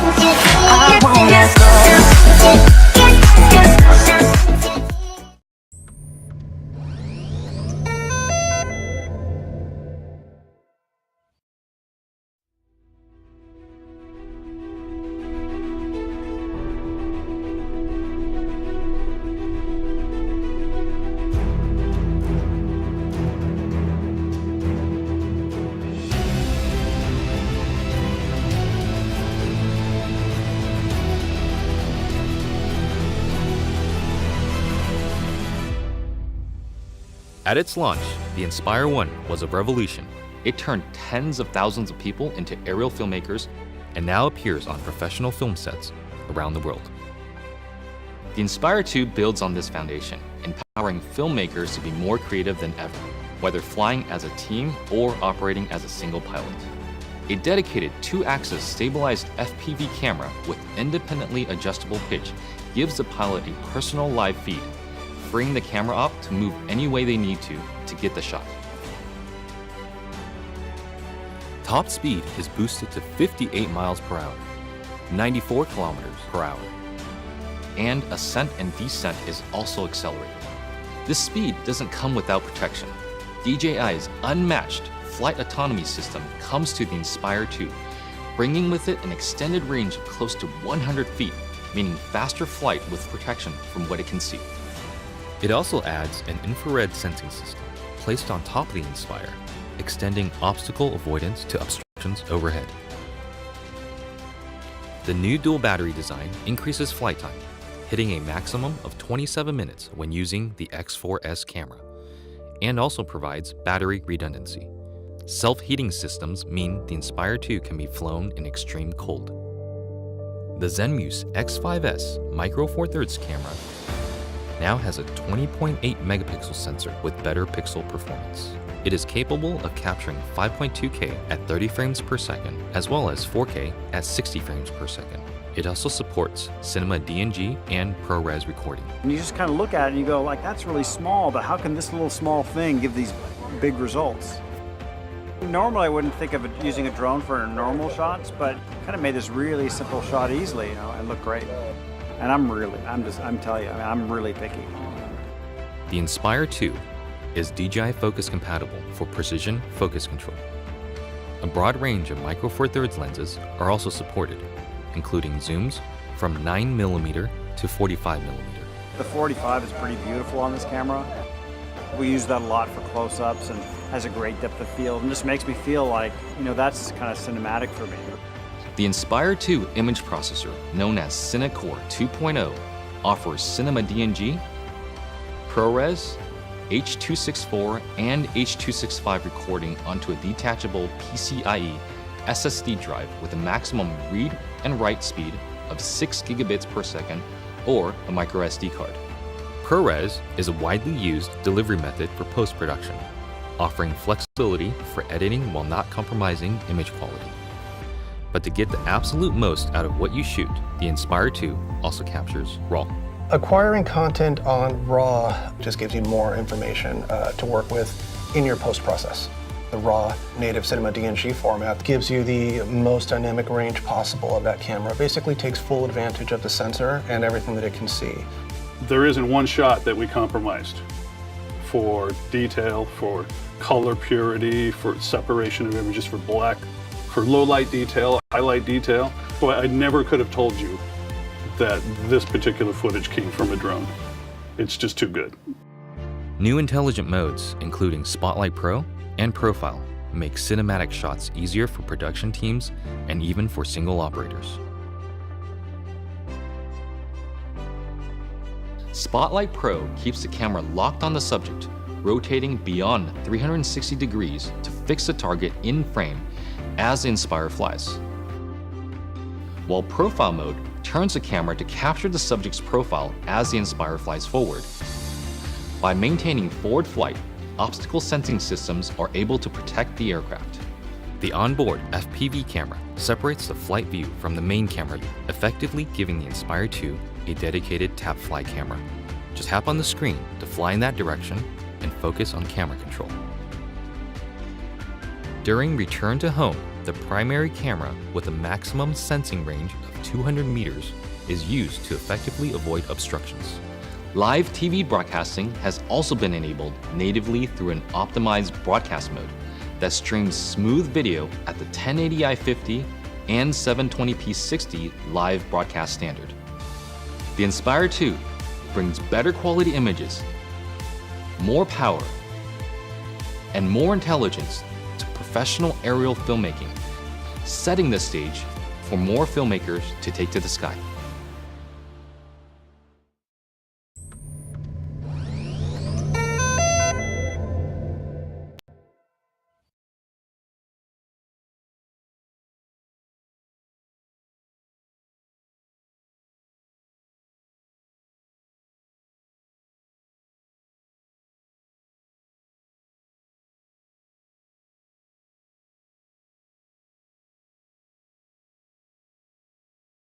I wanna go. At its launch, the Inspire 1 was a revolution. It turned tens of thousands of people into aerial filmmakers and now appears on professional film sets around the world. The Inspire 2 builds on this foundation, empowering filmmakers to be more creative than ever, whether flying as a team or operating as a single pilot. A dedicated 2-axis stabilized FPV camera with independently adjustable pitch gives the pilot a personal live feed, freeing the camera op to move any way they need to get the shot. Top speed is boosted to 58 miles per hour, 94 kilometers per hour, and ascent and descent is also accelerated. This speed doesn't come without protection. DJI's unmatched FlightAutonomy system comes to the Inspire 2, bringing with it an extended range of close to 100 feet, meaning faster flight with protection from what it can see. It also adds an infrared sensing system placed on top of the Inspire, extending obstacle avoidance to obstructions overhead. The new dual battery design increases flight time, hitting a maximum of 27 minutes when using the X4S camera, and also provides battery redundancy. Self-heating systems mean the Inspire 2 can be flown in extreme cold. The Zenmuse X5S Micro Four Thirds camera now has a 20.8 megapixel sensor with better pixel performance. It is capable of capturing 5.2K at 30 frames per second, as well as 4K at 60 frames per second. It also supports CinemaDNG and ProRes recording. And you just kind of look at it and you go, like, that's really small, but how can this little small thing give these big results? Normally I wouldn't think of using a drone for normal shots, but kind of made this really simple shot easily, and look great. And I'm telling you, I'm really picky. The Inspire 2 is DJI focus compatible for precision focus control. A broad range of Micro Four Thirds lenses are also supported, including zooms from 9mm to 45mm. The 45 is pretty beautiful on this camera. We use that a lot for close-ups and has a great depth of field and just makes me feel like, that's kind of cinematic for me. The Inspire 2 image processor, known as CineCore 2.0, offers CinemaDNG, ProRes, H.264, and H.265 recording onto a detachable PCIe SSD drive with a maximum read and write speed of 6 gigabits per second or a micro SD card. ProRes is a widely used delivery method for post-production, offering flexibility for editing while not compromising image quality. But to get the absolute most out of what you shoot, the Inspire 2 also captures RAW. Acquiring content on RAW just gives you more information to work with in your post-process. The RAW native CinemaDNG format gives you the most dynamic range possible of that camera. Basically takes full advantage of the sensor and everything that it can see. There isn't one shot that we compromised for detail, for color purity, for separation of images, for black, for low light detail, highlight detail. Boy, I never could have told you that this particular footage came from a drone. It's just too good. New intelligent modes, including Spotlight Pro and Profile, make cinematic shots easier for production teams and even for single operators. Spotlight Pro keeps the camera locked on the subject, rotating beyond 360 degrees to fix the target in frame as the Inspire flies. While Profile mode turns the camera to capture the subject's profile as the Inspire flies forward. By maintaining forward flight, obstacle sensing systems are able to protect the aircraft. The onboard FPV camera separates the flight view from the main camera view, effectively giving the Inspire 2 a dedicated tap fly camera. Just tap on the screen to fly in that direction and focus on camera control. During return to home, The primary camera with a maximum sensing range of 200 meters is used to effectively avoid obstructions. Live TV broadcasting has also been enabled natively through an optimized broadcast mode that streams smooth video at the 1080i50 and 720p 60 live broadcast standard. The Inspire 2 brings better quality images, more power, and more intelligence to professional aerial filmmaking, setting the stage for more filmmakers to take to the sky.